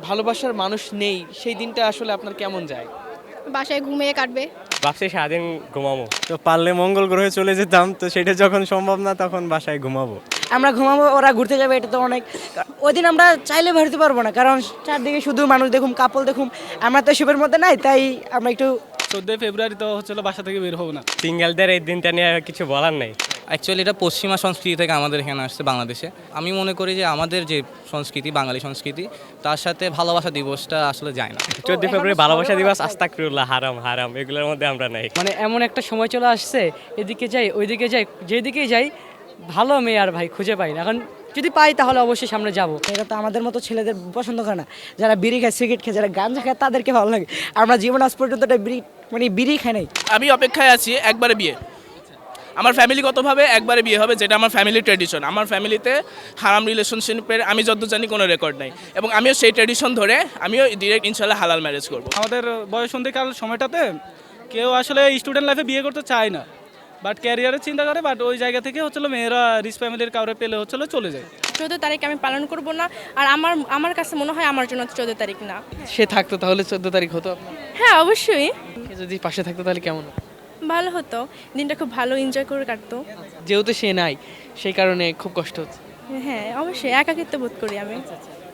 ভালোবাসার মানুষ নেই সেই দিনটা আসলে আপনার কেমন যায়? বাসায় ঘুমিয়ে কাটবে। ভাবছি সারাদিন ঘুমাবো, তো পারলে মঙ্গল গ্রহে চলে যেতাম, তো সেটা যখন সম্ভব না তখন বাসায় ঘুমাবো। আমরা ঘুমাবো, ওরা ঘুরতে যাবে, এটা তো অনেক। ওই দিন আমরা চাইলে বেরোতে পারবো না, কারণ চারদিকে শুধু মানুষ দেখুম, কাপল দেখুম। আমরা তো এসবের মধ্যে নাই, তাই আমরা একটু 14 ফেব্রুয়ারি তো হচ্ছিল বাসা থেকে বের হবো না। সিঙ্গেলদের এই দিনটা নিয়ে কিছু বলার নেই। অ্যাকচুয়ালি এটা পশ্চিমা সংস্কৃতি থেকে আমাদের এখানে আসছে বাংলাদেশে। আমি মনে করি যে আমাদের যে সংস্কৃতি, বাঙালি সংস্কৃতি, তার সাথে ভালোবাসা দিবসটা আসলে যায় না। 14 ফেব্রুয়ারি ভালোবাসা দিবস, আস্তাগফিরুল্লাহ, হারাম হারাম, এগুলোর মধ্যে আমরা নাই। মানে এমন একটা সময় চলে আসছে, এদিকে যাই ওইদিকে যাই, যেদিকেই যাই ভালো মেয়ে আর ভাই খুঁজে পাই না। এখন যদি পাই তাহলে অবশ্যই সামনে যাব। এটা তো আমাদের মতো ছেলেদের পছন্দ করে না। যারা বিড়ি খায়, সিগারেট খায়, যারা গাঁজা খায়, তাদেরকে ভালো লাগে। আমরা জীবন আজ পর্যন্ত বিড়ি খাই নাই। আমি অপেক্ষায় আছি একবারে বিয়ে। আমার ফ্যামিলিগতভাবে একবারে বিয়ে হবে, যেটা আমার ফ্যামিলি ট্র্যাডিশন। আমার ফ্যামিলিতে হারাম রিলেশনশিপের আমি যত জানি কোনো রেকর্ড নাই, এবং আমিও সেই ট্র্যাডিশন ধরে আমিও ডিরেক্ট ইনশাল্লাহ হালাল ম্যারেজ করব। আমাদের বয়সন্ধিকাল সময়টাতে কেউ আসলে স্টুডেন্ট লাইফে বিয়ে করতে চায় না, বাট ক্যারিয়ারের চিন্তা করে। বাট ওই জায়গা থেকে হচ্ছিল মেয়েরা রিচ ফ্যামিলির কাউরে পেলে হচ্ছিল চলে যায়। 14 তারিখ আমি পালন করব না। আর আমার কাছে মনে হয় আমার জন্য 14 তারিখ না। সে থাকতো তাহলে 14 তারিখ হতো আপনার? হ্যাঁ, অবশ্যই সে যদি পাশে থাকতো তাহলে কেমন হতো? ভালো হতো, দিনটা খুব ভালো এনজয় করে কাটতো। যেহেতু সে নাই সেই কারণে খুব কষ্ট হচ্ছে। হ্যাঁ, অবশ্যই একাকিত্ব বোধ করি আমি।